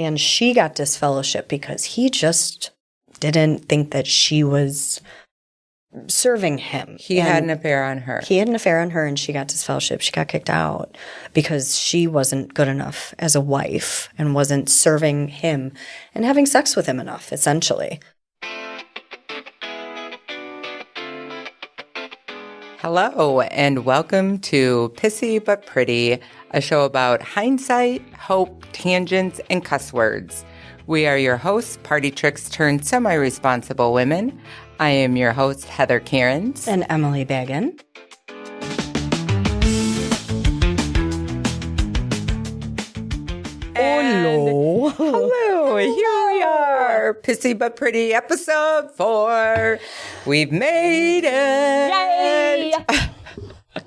And she got disfellowship because he just didn't think that she was serving him. He had an affair on her. He had an affair on her, and she got disfellowship. She got kicked out because she wasn't good enough as a wife and wasn't serving him and having sex with him enough, essentially. Hello, and welcome to Pissy But Pretty, a show about hindsight, hope, tangents, and cuss words. We are your hosts, party tricks turned semi-responsible women. I am your host, Heather Karenz. And Emily Bagin. Hello, here we are, Pissy But Pretty, episode 4. We've made it! Yay!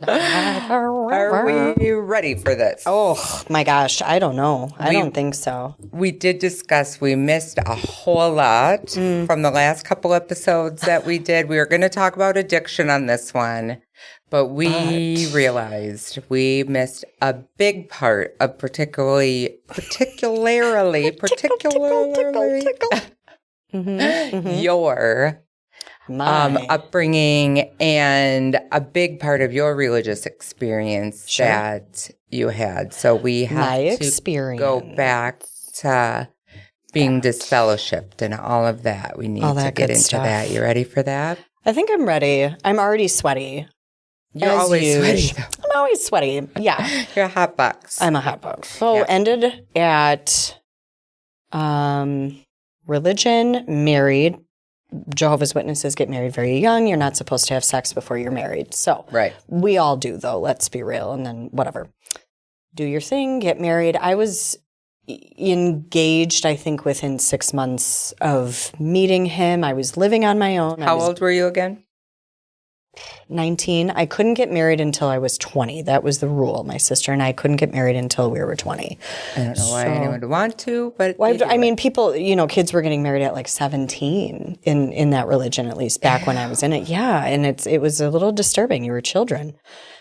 Are we ready for this? Oh my gosh, I don't know. I don't think so. We did discuss, we missed a whole lot from the last couple episodes that we did. We were going to talk about addiction on this one, but we realized we missed a big part of particularly your upbringing and a big part of your religious experience that you had. So we have to go back to being disfellowshipped and all of that. We need to get into that. You ready for that? I think I'm ready. I'm already sweaty. You're always sweaty. I'm always sweaty. Yeah. You're a hot box. I'm a hot box. So ended at religion, married. Jehovah's Witnesses get married very young. You're not supposed to have sex before you're married. So we all do, though. Let's be real. And then whatever. Do your thing. Get married. I was engaged, I think, within 6 months of meeting him. I was living on my own. How old were you again? 19. I couldn't get married until I was 20. That was the rule. My sister and I couldn't get married until we were 20. I don't know why anyone would want to, but I mean, people, kids were getting married at like 17 in that religion, at least back when I was in it. Yeah, and it was a little disturbing. You were children.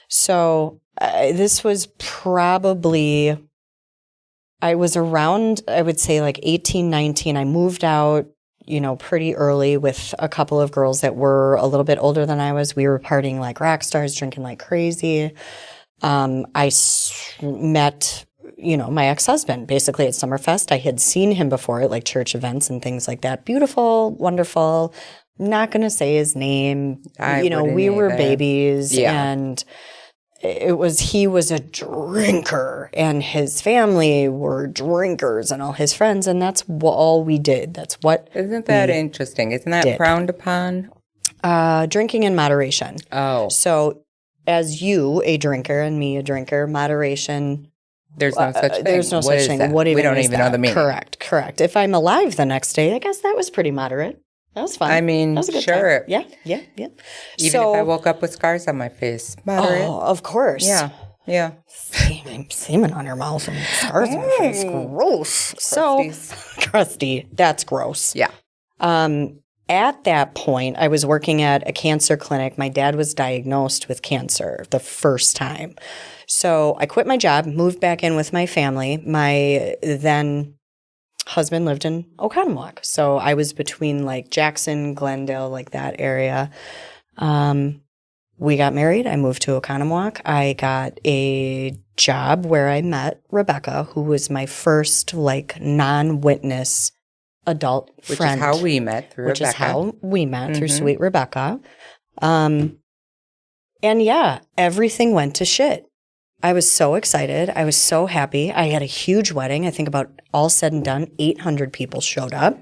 So this was probably, I was around, I would say like 18, 19. I moved out pretty early with a couple of girls that were a little bit older than I was. We were partying like rock stars, drinking like crazy. I met, my ex-husband basically at Summerfest. I had seen him before at like church events and things like that. Beautiful, wonderful. Not going to say his name. We were babies and he was a drinker and his family were drinkers and all his friends, and that's all we did. That's what. Isn't that interesting? Isn't that frowned upon? Drinking in moderation. Oh. So as you, a drinker, and me, a drinker, moderation. There's no such thing. There's no such thing. What even we don't is even that? know the meaning. Correct. If I'm alive the next day, I guess that was pretty moderate. That was fun. I mean, that was a good sure. time. Yeah. Even if I woke up with scars on my face, moderate. Oh, of course. Yeah. Semen on your mouth and scars on your face. Gross. Crusty. That's gross. Yeah. At that point, I was working at a cancer clinic. My dad was diagnosed with cancer the first time. So I quit my job, moved back in with my family. My then husband lived in Oconomowoc. So I was between like Jackson, Glendale, like that area. We got married. I moved to Oconomowoc. I got a job where I met Rebecca, who was my first like non-witness adult friend. Which is how we met through through sweet Rebecca. And yeah, everything went to shit. I was so excited. I was so happy. I had a huge wedding. I think about all said and done, 800 people showed up.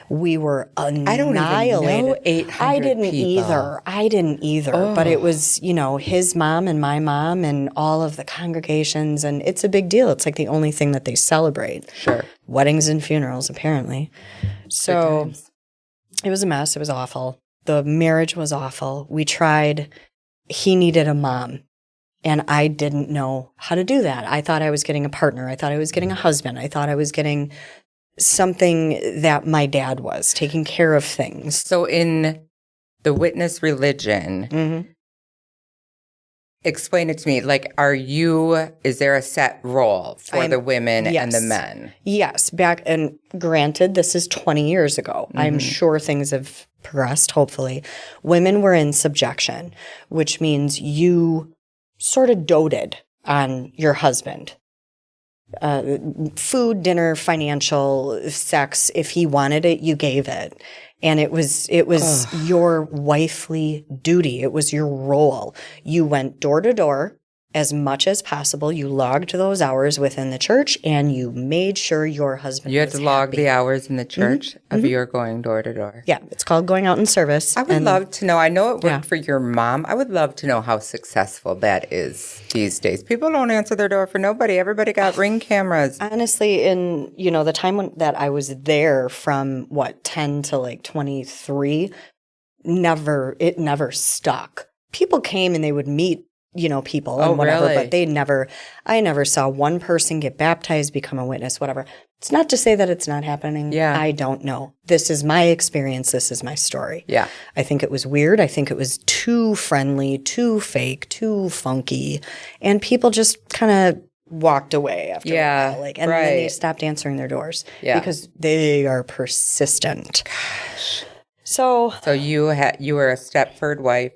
We were annihilated. I don't even know 800 people. I didn't either. Oh. But it was, his mom and my mom and all of the congregations. And it's a big deal. It's like the only thing that they celebrate. Sure. Weddings and funerals, apparently. So it was a mess. It was awful. The marriage was awful. We tried. He needed a mom. And I didn't know how to do that. I thought I was getting a partner. I thought I was getting a husband. I thought I was getting something that my dad was, taking care of things. So in the witness religion, explain it to me. Like, is there a set role for the women and the men? Yes. And granted, this is 20 years ago. I'm sure things have progressed, hopefully. Women were in subjection, which means you sort of doted on your husband. Food, dinner, financial, sex. If he wanted it, you gave it. And it was your wifely duty. It was your role. You went door to door as much as possible. You logged those hours within the church, and you made sure your husband You had was to log happy. the hours in the church of your going door to door. Yeah, it's called going out in service. I would love to know. I know it worked for your mom. I would love to know how successful that is these days. People don't answer their door for nobody. Everybody got Ring cameras. Honestly, in the time that I was there, from 10 to like 23, it never stuck. People came and they would meet people and whatever, really? But I never saw one person get baptized, become a witness, whatever. It's not to say that it's not happening. Yeah. I don't know. This is my experience. This is my story. Yeah. I think it was weird. I think it was too friendly, too fake, too funky. And people just kind of walked away after a while. And then they stopped answering their doors because they are persistent. Gosh. So you were a Stepford wife.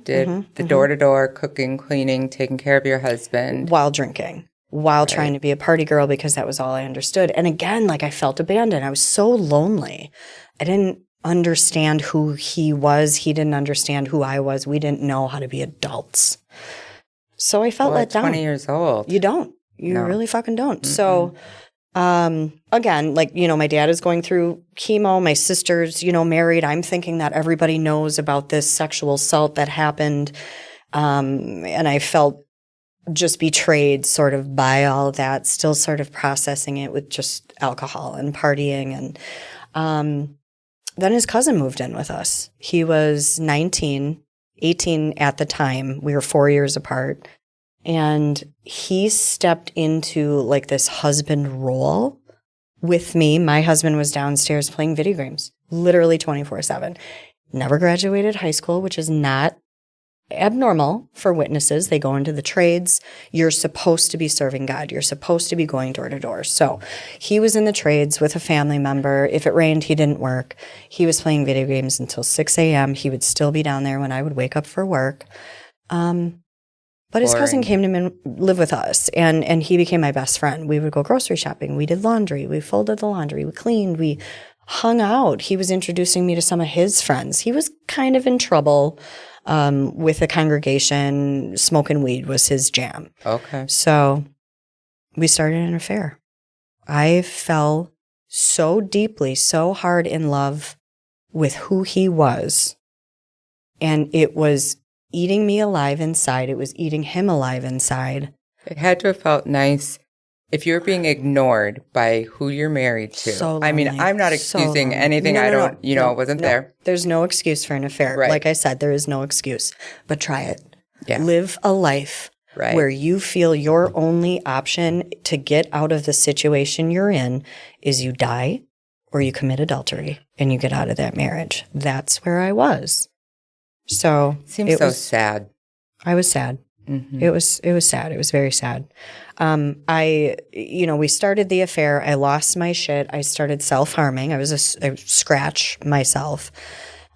Did the door-to-door cooking, cleaning, taking care of your husband. While drinking, while trying to be a party girl, because that was all I understood. And again, like, I felt abandoned. I was so lonely. I didn't understand who he was. He didn't understand who I was. We didn't know how to be adults. So I felt let down. 20 years old. You don't. You really fucking don't. So again, like, my dad is going through chemo. My sister's, married. I'm thinking that everybody knows about this sexual assault that happened. And I felt just betrayed sort of by all of that, still sort of processing it with just alcohol and partying. And then his cousin moved in with us. He was 19, 18 at the time. We were 4 years apart. And he stepped into like this husband role with me. My husband was downstairs playing video games, literally 24/7. Never graduated high school, which is not abnormal for witnesses. They go into the trades. You're supposed to be serving God. You're supposed to be going door to door. So he was in the trades with a family member. If it rained, he didn't work. He was playing video games until 6 a.m. He would still be down there when I would wake up for work. But his cousin came to live with us, and he became my best friend. We would go grocery shopping. We did laundry. We folded the laundry. We cleaned. We hung out. He was introducing me to some of his friends. He was kind of in trouble with the congregation. Smoking weed was his jam. Okay. So we started an affair. I fell so deeply, so hard in love with who he was, and it was eating me alive inside. It was eating him alive inside. It had to have felt nice if you're being ignored by who you're married to. So I mean, lonely. I'm not excusing anything. I don't, I wasn't there. There's no excuse for an affair. Right. Like I said, there is no excuse. But try it. Yeah. Live a life where you feel your only option to get out of the situation you're in is you die or you commit adultery and you get out of that marriage. That's where I was. So Seems so sad. I was sad. Mm-hmm. It was sad. It was very sad. We started the affair. I lost my shit. I started self-harming. I scratch myself.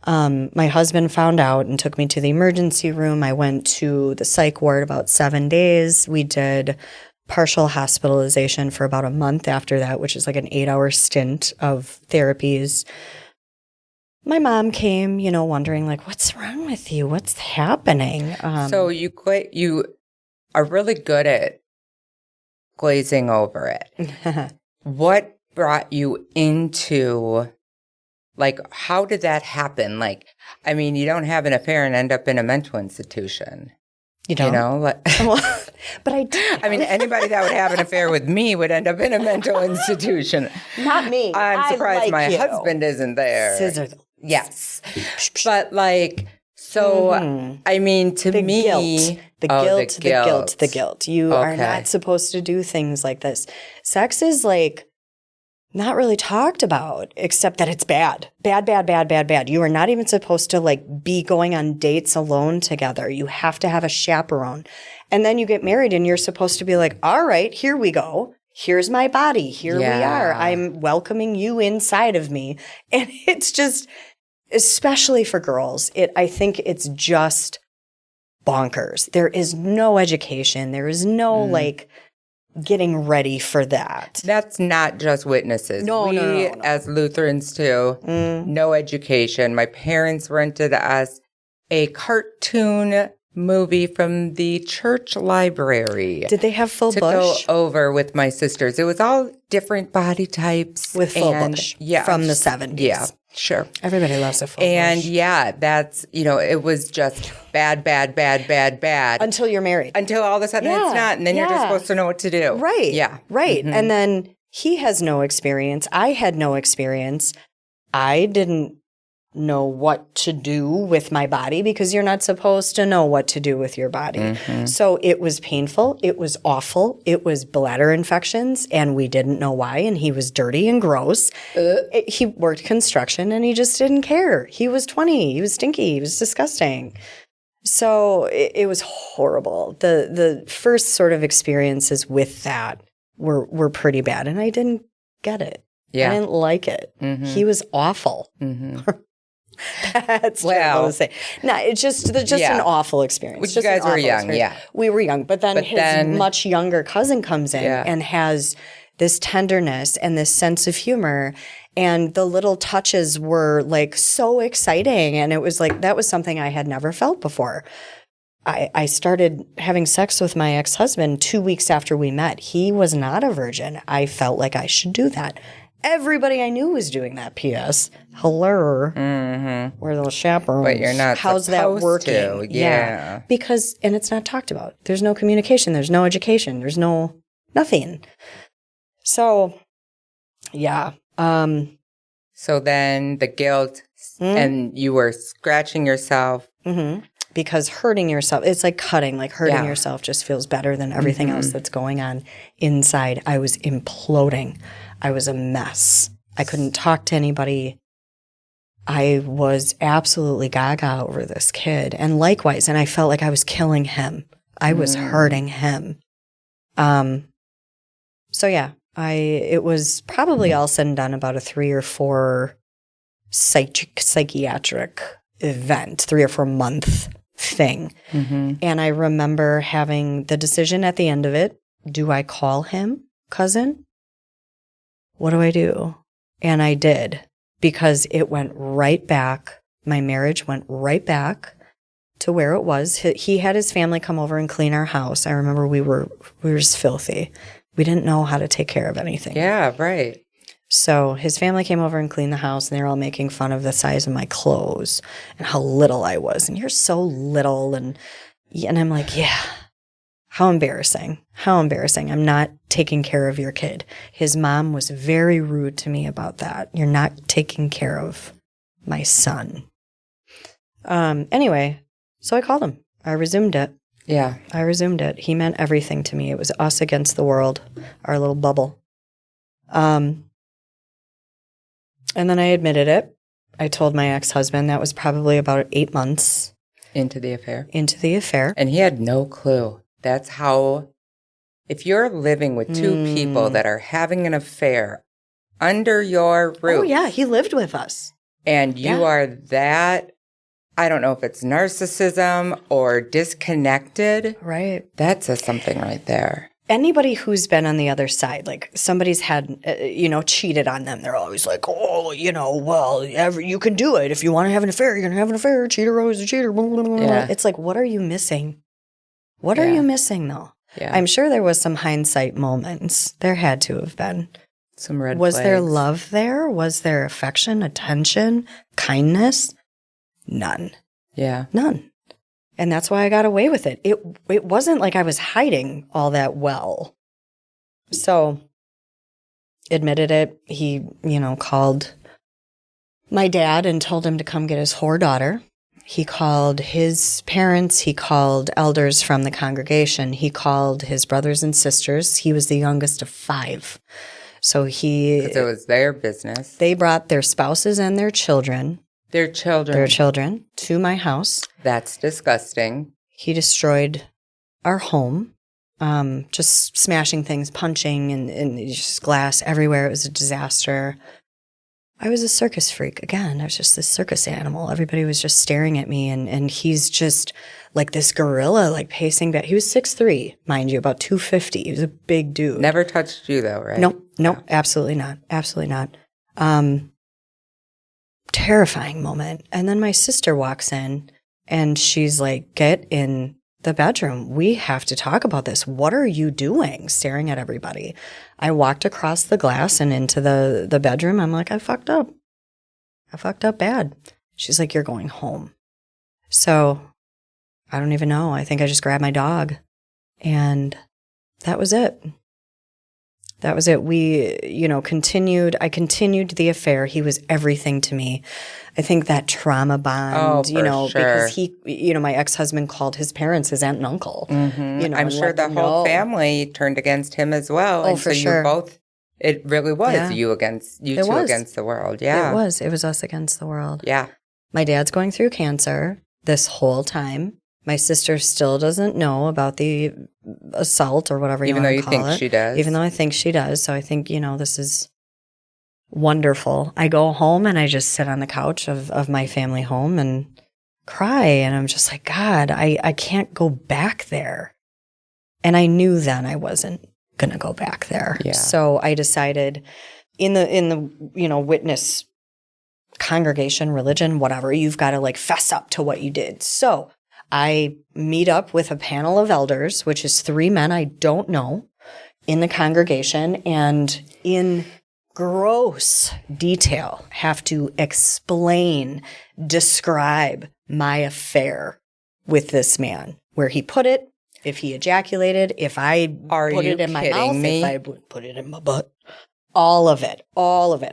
My husband found out and took me to the emergency room. I went to the psych ward about 7 days. We did partial hospitalization for about a month after that, which is like an 8-hour stint of therapies. My mom came, wondering, like, what's wrong with you? What's happening? So you are really good at glazing over it. What brought you into, like, how did that happen? Like, I mean, you don't have an affair and end up in a mental institution. You don't? But I did. I mean, anybody that would have an affair with me would end up in a mental institution. Not me. I'm surprised my husband isn't there. Scissor. Yes. But like, so, I mean, to me. The guilt. You are not supposed to do things like this. Sex is like not really talked about, except that it's bad. Bad, bad, bad, bad, bad. You are not even supposed to like be going on dates alone together. You have to have a chaperone. And then you get married and you're supposed to be like, all right, here we go. Here's my body. Here we are. I'm welcoming you inside of me. And it's just, especially for girls, I think it's just bonkers. There is no education. There is no like getting ready for that. That's not just witnesses. No. As Lutherans too, no education. My parents rented us a cartoon movie from the church library. Did they have full bush? To go over with my sisters. It was all different body types. With full bush. Yeah. From the 70s. Yeah. Sure. Everybody loves a full and bush. That's, it was just bad, bad, bad, bad, bad. Until you're married. Until all of a sudden it's not. And then you're just supposed to know what to do. Right. Yeah. Right. And then he has no experience. I had no experience. I didn't know what to do with my body because you're not supposed to know what to do with your body. So it was painful. It was awful. It was bladder infections and we didn't know why. And he was dirty and gross. He worked construction and he just didn't care. He was 20. He was stinky. He was disgusting. So it was horrible. The first sort of experiences with that were pretty bad and I didn't get it. I didn't like it. He was awful. That's terrible to say. No, it's just an awful experience. Which you guys were young, We were young. But then his much younger cousin comes in and has this tenderness and this sense of humor. And the little touches were like so exciting. And it was like, that was something I had never felt before. I started having sex with my ex-husband 2 weeks after we met. He was not a virgin. I felt like I should do that. Everybody I knew was doing that. P.S. Hello. We're the chaperones. But you're not How's that working? To. Yeah. Because, and it's not talked about. There's no communication. There's no education. There's no nothing. So, yeah. So then the guilt and you were scratching yourself. Because hurting yourself, it's like cutting, like hurting yourself just feels better than everything else that's going on inside. I was imploding. I was a mess. I couldn't talk to anybody. I was absolutely gaga over this kid. And likewise, and I felt like I was killing him. I was hurting him. So yeah, it was probably all said and done about a 3 or 4 psychiatric event, 3 or 4 month thing. And I remember having the decision at the end of it, do I call him cousin? What do I do? And I did, because it went right back. My marriage went right back to where it was. He had his family come over and clean our house. I remember we were just filthy. We didn't know how to take care of anything. Yeah, right. So his family came over and cleaned the house, and they were all making fun of the size of my clothes and how little I was. And you're so little. And I'm like, yeah, how embarrassing. How embarrassing. I'm not taking care of your kid. His mom was very rude to me about that. You're not taking care of my son. Anyway, so I called him. I resumed it. Yeah. I resumed it. He meant everything to me. It was us against the world, our little bubble. And then I admitted it. I told my ex-husband. That was probably about 8 months. Into the affair. Into the affair. And he had no clue. That's how, if you're living with 2 people that are having an affair under your roof. Oh, yeah. He lived with us. And you are that, I don't know if it's narcissism or disconnected. Right. That says something right there. Anybody who's been on the other side, like somebody's had, cheated on them, they're always like, oh, well, you can do it. If you want to have an affair, you're going to have an affair. Cheater always a cheater. Blah, blah, blah. Yeah. It's like, what are you missing? What are you missing, though? Yeah. I'm sure there was some hindsight moments. There had to have been. Some red Was flags. there love there? Was there affection, attention, kindness? None. Yeah. None. And that's why I got away with it. It wasn't like I was hiding all that well. So, admitted it. He, called my dad and told him to come get his whore daughter. He called his parents. He called elders from the congregation. He called his brothers and sisters. He was the youngest of 5. So Because it was their business. they brought their spouses and their children Their children. to my house. That's disgusting. He destroyed our home, just smashing things, punching, and just glass everywhere. It was a disaster. I was a circus freak. Again, I was just this circus animal. Everybody was just staring at me, and he's just like this gorilla, like pacing back. He was 6'3", mind you, about 250. He was a big dude. Never touched you, though, right? Nope, absolutely not. Absolutely not. Terrifying moment. And then my sister walks in, and she's like, get in the bedroom. We have to talk about this. What are you doing? Staring at everybody. I walked across the glass and into the bedroom. I'm like, I fucked up. I fucked up bad. She's like, you're going home. So I don't even know. I think I just grabbed my dog, and that was it. That was it. We, continued. I continued the affair. He was everything to me. I think that trauma bond, sure. because he, my ex-husband called his parents his aunt and uncle. Mm-hmm. I'm sure the whole family turned against him as well. Oh, for sure. You both, it really was you against the world. Yeah. It was us against the world. Yeah. My dad's going through cancer this whole time. My sister still doesn't know about the assault or whatever you want to call it. Even though you think she does. Even though I think she does. So I think, this is wonderful. I go home and I just sit on the couch of my family home and cry. And I'm just like, God, I can't go back there. And I knew then I wasn't going to go back there. Yeah. So I decided in the witness congregation, religion, whatever, you've got to fess up to what you did. So I meet up with a panel of elders, which is 3 men I don't know, in the congregation, and in gross detail have to explain, describe my affair with this man, where he put it, if he ejaculated, if I put it in my mouth, if I put it in my butt. All of it.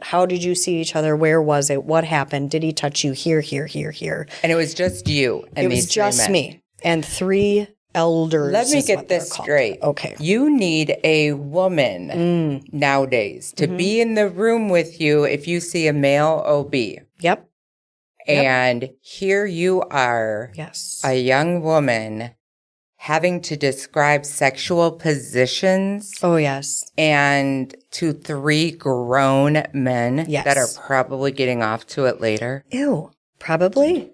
How did you see each other? Where was it? What happened? Did he touch you here, here, here, here? And it was just you and these 3 men. It was just me and 3 elders. Let me get this straight. Okay. You need a woman nowadays to be in the room with you if you see a male OB. Yep. And here you are, yes, a young woman having to describe sexual positions. Oh, yes. And to 3 grown men that are Yes. probably getting off to it later. Ew. Probably.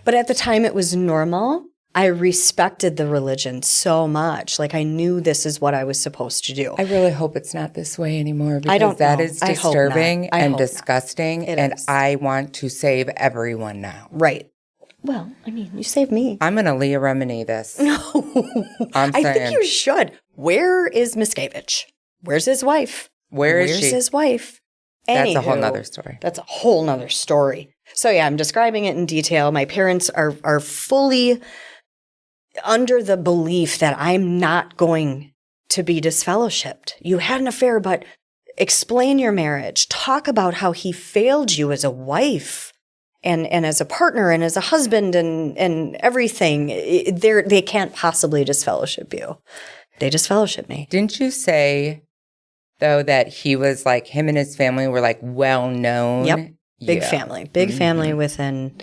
But at the time it was normal. I respected the religion so much. I knew this is what I was supposed to do. I really hope it's not this way anymore, because I don't that know. is I hope disturbing not. I and hope disgusting. not. It And is. I want to save everyone now. Right. Well, I mean, you saved me. I'm going to Leah Remini this. No. I'm I saying. think you should. Where is Miscavige? Where's his wife? Where's Where's she? his wife? That's a whole Anywho, nother story. That's a whole nother story. So yeah, I'm describing it in detail. My parents are fully under the belief that I'm not going to be disfellowshipped. You had an affair, but explain your marriage. Talk about how he failed you as a wife and as a partner and as a husband and everything. They can't possibly disfellowship you. They disfellowship me. Didn't you say, though, that he was him and his family were well known? Yep. Big Yeah. family. Big family within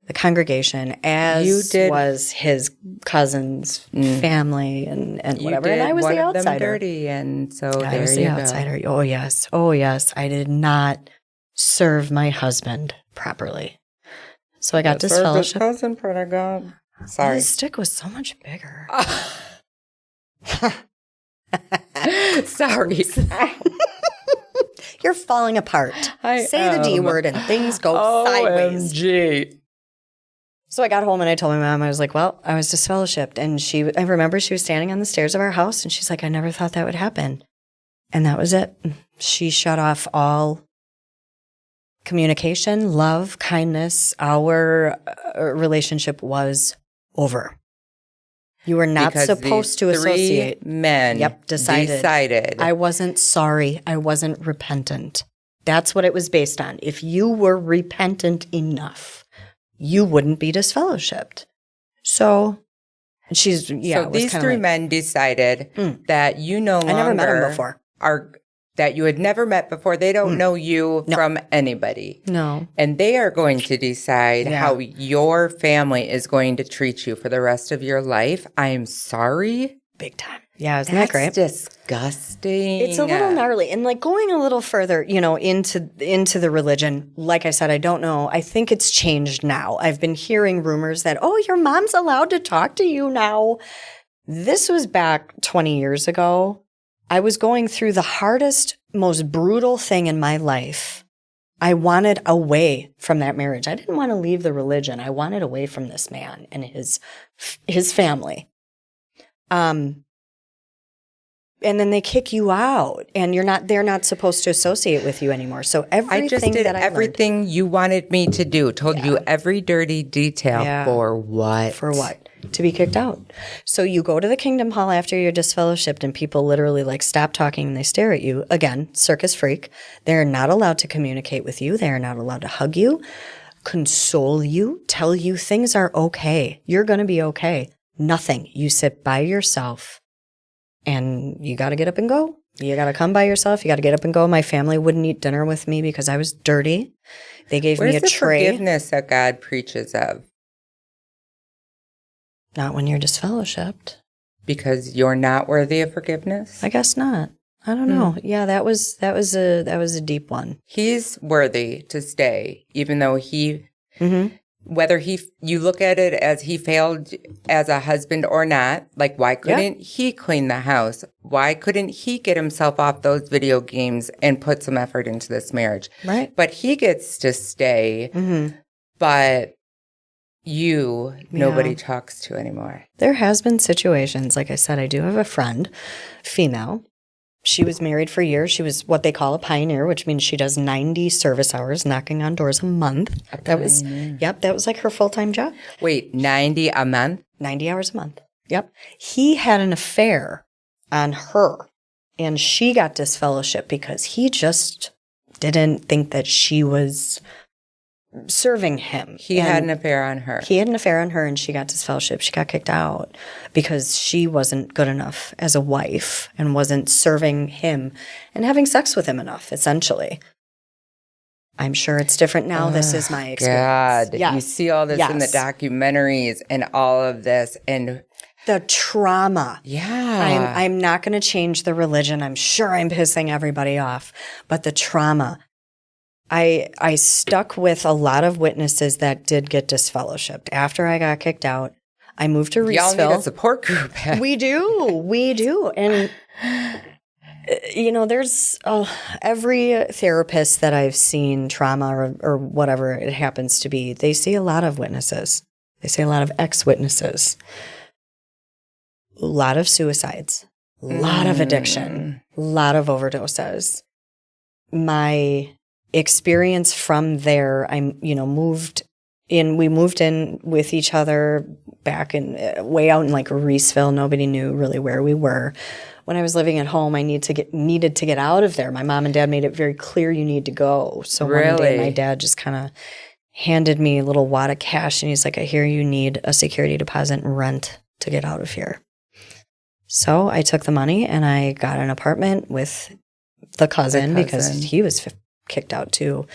the congregation, as was his cousin's family and whatever. You did and I was one the of them outsider. dirty, and so I there was you the go. outsider. Oh yes. I did not serve my husband properly. So I got disfellowshipped. Cousin pretty good. Sorry. His stick was so much bigger. Sorry. You're falling apart. Say the D word and things go sideways. OMG. So I got home and I told my mom, I was like, well, I was disfellowshipped. And I remember she was standing on the stairs of our house and she's like, I never thought that would happen. And that was it. She shut off all communication, love, kindness. Our relationship was over. You were not Because supposed to these 3 associate. men decided. I wasn't sorry. I wasn't repentant. That's what it was based on. If you were repentant enough, you wouldn't be disfellowshipped. So these 3 men decided that you no longer I never met him before. that you had never met before. They don't know you from anybody. No. And they are going to decide how your family is going to treat you for the rest of your life. I'm sorry. Big time. Yeah, isn't that great? That's disgusting. It's a little gnarly. And like going a little further, into the religion, like I said, I don't know. I think it's changed now. I've been hearing rumors that, oh, your mom's allowed to talk to you now. This was back 20 years ago. I was going through the hardest, most brutal thing in my life. I wanted away from that marriage. I didn't want to leave the religion. I wanted away from this man and his family. And then they kick you out, and they're not supposed to associate with you anymore. So everything I just did that I everything you wanted me to do, told you every dirty detail. For what? For what? To be kicked out. So you go to the Kingdom Hall after you're disfellowshipped, and people literally like stop talking and they stare at you. Again, circus freak. They're not allowed to communicate with you. They are not allowed to hug you, console you, tell you things are okay. You're going to be okay. Nothing. You sit by yourself. And you got to get up and go. You got to come by yourself. You got to get up and go. My family wouldn't eat dinner with me because I was dirty. They gave me a tray. Where's the forgiveness that God preaches of? Not when you're disfellowshipped. Because you're not worthy of forgiveness? I guess not. I don't know. Yeah, that was a deep one. He's worthy to stay, even though whether you look at it as he failed as a husband or not, like why couldn't he clean the house? Why couldn't he get himself off those video games and put some effort into this marriage? Right. But he gets to stay, but nobody talks to anymore. There has been situations, like I said, I do have a friend, female. She was married for years. She was what they call a pioneer, which means she does 90 service hours, knocking on doors a month. That was like her full-time job. Wait, 90 a month? 90 hours a month. Yep. He had an affair on her, and she got disfellowship because he just didn't think that she was serving him. He had an affair on her. He had an affair on her, and she got disfellowship. She got kicked out because she wasn't good enough as a wife and wasn't serving him and having sex with him enough, essentially. I'm sure it's different now. This is my experience. God, you see all this in the documentaries and all of this, and the trauma. Yeah. I'm not going to change the religion. I'm sure I'm pissing everybody off, but the trauma. I stuck with a lot of witnesses that did get disfellowshipped. After I got kicked out, I moved to Reesville. Y'all need a support group. We do. And, there's every therapist that I've seen, trauma or whatever it happens to be, they see a lot of witnesses. They see a lot of ex-witnesses. A lot of suicides. A lot of addiction. A lot of overdoses. My experience from there, we moved in with each other back in way out in like Reesville. Nobody knew really where we were. When I was living at home, I needed to get out of there. My mom and dad made it very clear you need to go. So one day my dad just kind of handed me a little wad of cash, and he's like, I hear you need a security deposit and rent to get out of here. So I took the money and I got an apartment with the cousin. Because he was kicked out too.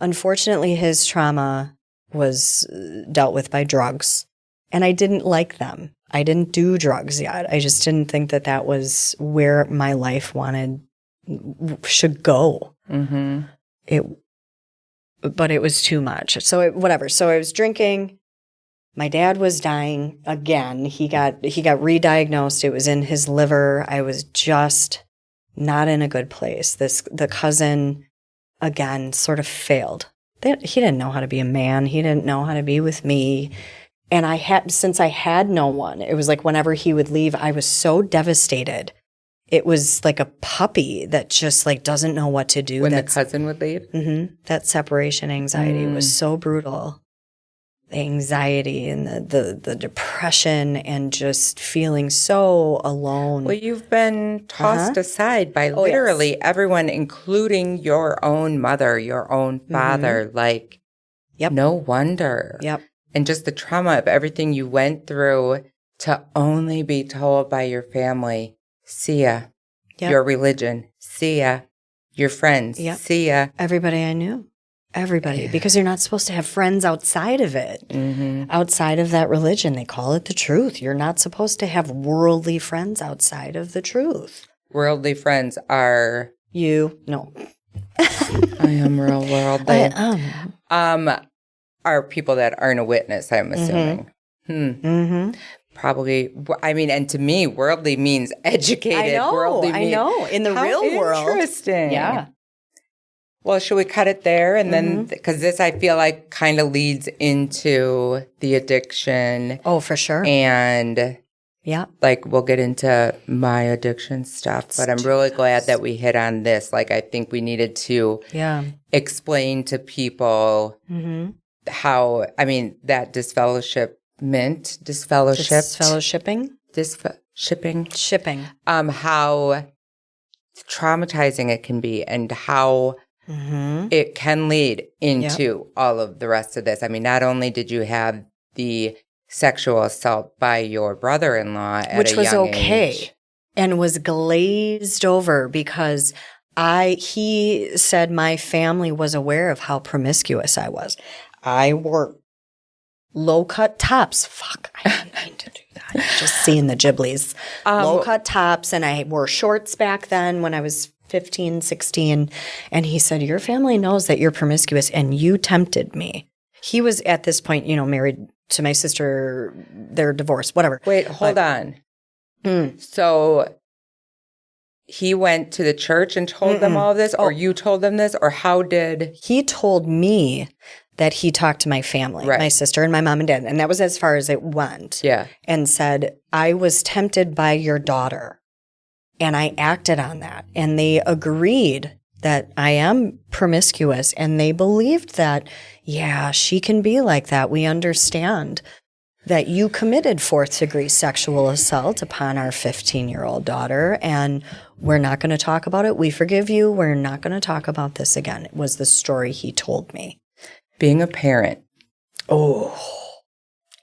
Unfortunately, his trauma was dealt with by drugs, and I didn't like them. I didn't do drugs yet. I just didn't think that was where my life should go. But it was too much. So whatever. So I was drinking. My dad was dying again. He got re-diagnosed. It was in his liver. I was just not in a good place. The cousin, again, sort of failed. He didn't know how to be a man. He didn't know how to be with me. And since I had no one, it was like whenever he would leave, I was so devastated. It was like a puppy that just like doesn't know what to do. When the cousin would leave? That separation anxiety was so brutal. The anxiety and the depression and just feeling so alone. Well, you've been tossed aside by literally everyone, including your own mother, your own father. Like, no wonder. And just the trauma of everything you went through to only be told by your family, see ya. Your religion, see ya. your friends. Yep. See ya. Everybody I knew. Everybody. Because you're not supposed to have friends outside of it. Mm-hmm. Outside of that religion. They call it the truth. You're not supposed to have worldly friends outside of the truth. Worldly friends are... You. No. I am real worldly. Are people that aren't a witness, I'm assuming. Mm-hmm. Probably, I mean, and to me, worldly means educated. I know, worldly I means, know. In the real world. Interesting. Yeah. Well, should we cut it there? And then, because this I feel like kind of leads into the addiction. Oh, for sure. And yeah, like we'll get into my addiction stuff. But I'm really glad that we hit on this. Like, I think we needed to explain to people how, I mean, that disfellowshipping, shipping, how traumatizing it can be and how it can lead into all of the rest of this. I mean, not only did you have the sexual assault by your brother-in-law at which a was young okay age. And was glazed over because he said my family was aware of how promiscuous I was. I wore low-cut tops. Fuck, I didn't mean to do that. Just seeing the giblies. Low-cut tops, and I wore shorts back then when I was 15, 16. And he said, your family knows that you're promiscuous, and you tempted me. He was at this point, married to my sister. They're divorced, whatever. Wait, hold on. So he went to the church and told them all of this, or you told them this, or how did... He told me that he talked to my family, my sister and my mom and dad, and that was as far as it went. Yeah. And said, I was tempted by your daughter, and I acted on that. And they agreed that I am promiscuous, and they believed that, yeah, she can be like that. We understand that you committed fourth-degree sexual assault upon our 15-year-old daughter, and we're not going to talk about it. We forgive you. We're not going to talk about this again. It was the story he told me. Being a parent. Oh.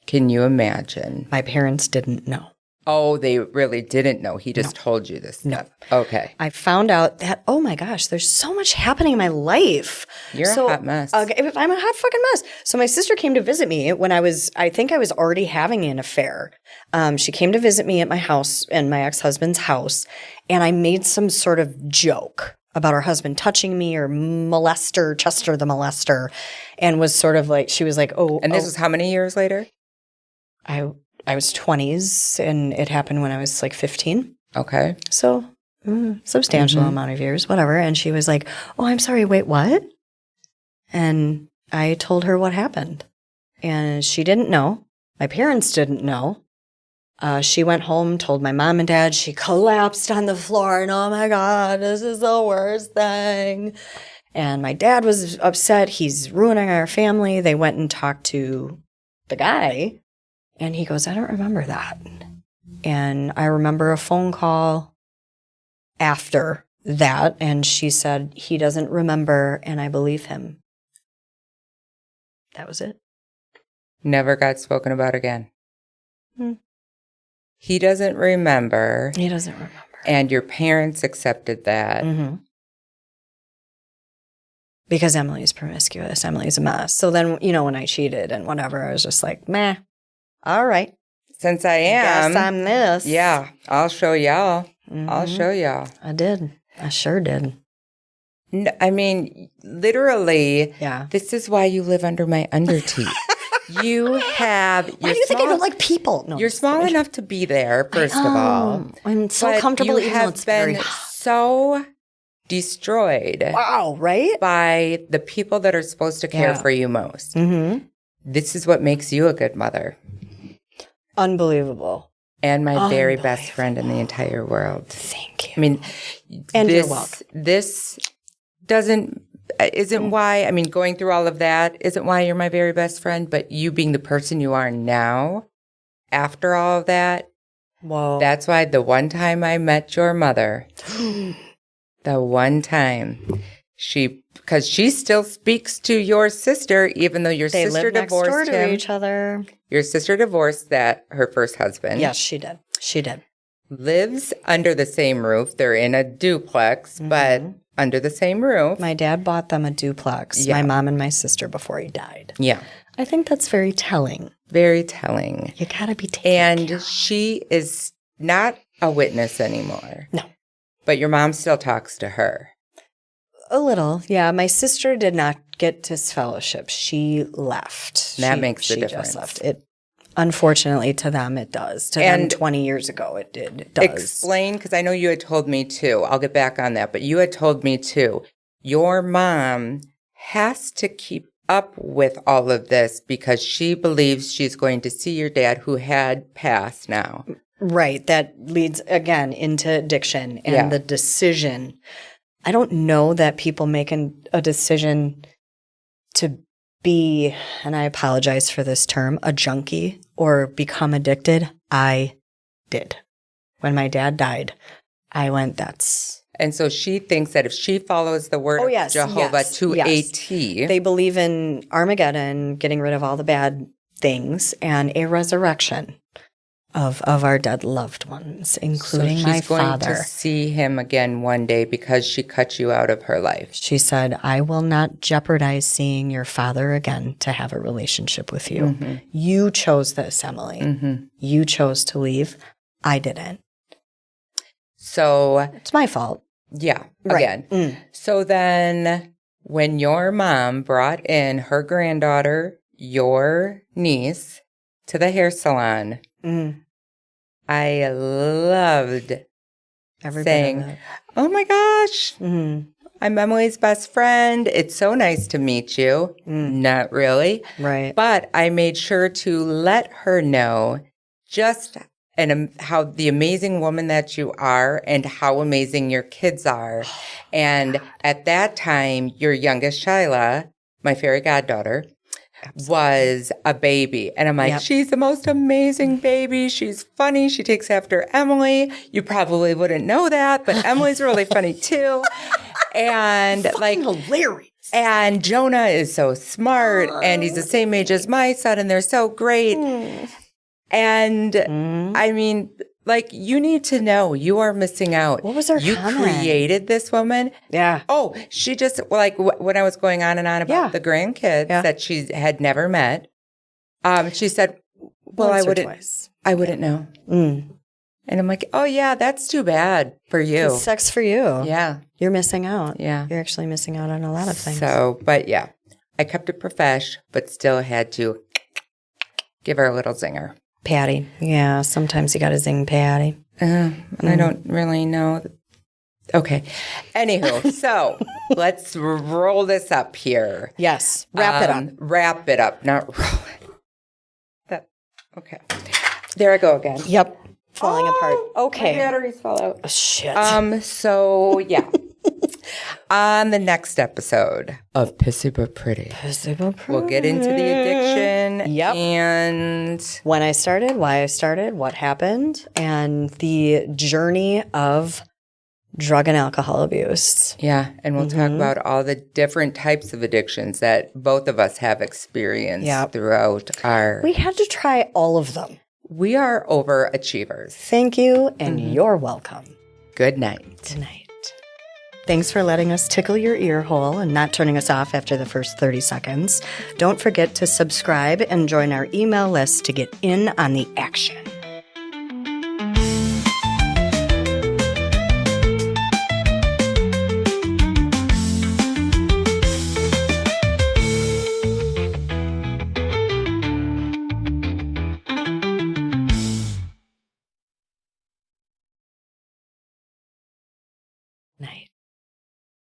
Can you imagine? My parents didn't know. Oh, they really didn't know. He just told you this stuff. No. Okay. I found out that, oh my gosh, there's so much happening in my life. You're a hot mess. I'm a hot fucking mess. So my sister came to visit me when I think I was already having an affair. She came to visit me at my house and my ex-husband's house, and I made some sort of joke about her husband touching me or Chester the molester, and was sort of like, she was like, oh. And this was how many years later? I was 20s, and it happened when I was like 15. Okay. So substantial amount of years, whatever. And she was like, oh, I'm sorry, wait, what? And I told her what happened. And she didn't know. My parents didn't know. She went home, told my mom and dad. She collapsed on the floor, and oh my God, this is the worst thing. And my dad was upset. He's ruining our family. They went and talked to the guy, and he goes, I don't remember that. And I remember a phone call after that, and she said, he doesn't remember, and I believe him. That was it. Never got spoken about again. He doesn't remember. He doesn't remember. And your parents accepted that. Because Emily's promiscuous. Emily's a mess. So then, when I cheated and whatever, I was just like, meh, all right. Since I am. Guess I'm this. Yeah, I'll show y'all. I'll show y'all. I did. I sure did. No, I mean, literally, yeah. This is why you live under my underteeth. You have... Why do you think I don't like people? No, you're small enough to be there, first of all. I'm so comfortable you even though it's have been very so destroyed. Wow, right? By the people that are supposed to care for you most. This is what makes you a good mother. Unbelievable. And my very best friend in the entire world. Thank you. I mean, and you're welcome. This isn't why, I mean, going through all of that isn't why you're my very best friend, but you being the person you are now, after all of that, whoa. That's why the one time I met your mother, the one time, because she still speaks to your sister, even though your sister divorced him. They live next door to each other. Your sister divorced her first husband. Yes, she did. She did. Lives under the same roof. They're in a duplex, but under the same roof. My dad bought them a duplex, Yeah. my mom and my sister, before he died. Yeah. I think that's very telling. Very telling. You gotta be taken care And of. she is not a witness anymore. No. But your mom still talks to her. A little, yeah. My sister did not get disfellowship. She left. That She- makes the she difference. Just left. It, unfortunately, to them, it does. To them, 20 years ago, it did. It does. Explain, because I know you had told me too. I'll get back on that, but you had told me too. Your mom has to keep up with all of this because she believes she's going to see your dad, who had passed now. Right. That leads, again, into addiction and Yeah. the decision. I don't know that people make a decision to be, and I apologize for this term, a junkie or become addicted. I did. When my dad died, I went, that's... And so she thinks that if she follows the word Oh, of yes, Jehovah yes, to yes. a T, They believe in Armageddon, getting rid of all the bad things, and a resurrection of our dead loved ones, including so my she's going father. to see him again one day because she cut you out of her life. She said, I will not jeopardize seeing your father again to have a relationship with you. Mm-hmm. You chose this, Emily. Mm-hmm. You chose to leave. I didn't. So, It's my fault. yeah, Right. again. Mm. So then when your mom brought in her granddaughter, your niece, to the hair salon, Mm. I loved Every saying, bit of it. oh my gosh, Mm. I'm Emily's best friend. It's so nice to meet you. Mm. Not really. Right. But I made sure to let her know just how the amazing woman that you are and how amazing your kids are. And at that time, your youngest, Shyla, my fairy goddaughter, was a baby. And I'm like, Yep. she's the most amazing baby. She's funny. She takes after Emily. You probably wouldn't know that, but Emily's really funny too. And like, hilarious. and Jonah is so smart and he's the same age as my son and they're so great. And I mean, like, you need to know you are missing out. What was her You comment? created this woman. Yeah. Oh, she just, like, when I was going on and on about Yeah. the grandkids Yeah. that she had never met, she said, well, Once I or wouldn't, twice. I wouldn't know. Mm. And I'm like, oh yeah, that's too bad for you. It sucks for you. Yeah. You're missing out. Yeah. You're actually missing out on a lot of things. So, but yeah, I kept it profesh, but still had to give her a little zinger. Patty. Yeah, sometimes you got to zing Patty. And I don't really know. Okay. Anywho, so let's roll this up here. Yes. Wrap it up. Wrap it up, not roll it. Okay. There I go again. Yep. Falling apart. My Okay. batteries fell out. Oh, shit. So yeah. On the next episode of Pissy But Pretty, we'll get into the addiction Yep. and When I started, why I started, what happened, and the journey of drug and alcohol abuse. yeah, and we'll talk about all the different types of addictions that both of us have experienced Yep. throughout our. We had to try all of them. We are overachievers. Thank you, and you're welcome. Good night. Tonight. Thanks for letting us tickle your ear hole and not turning us off after the first 30 seconds. Don't forget to subscribe and join our email list to get in on the action.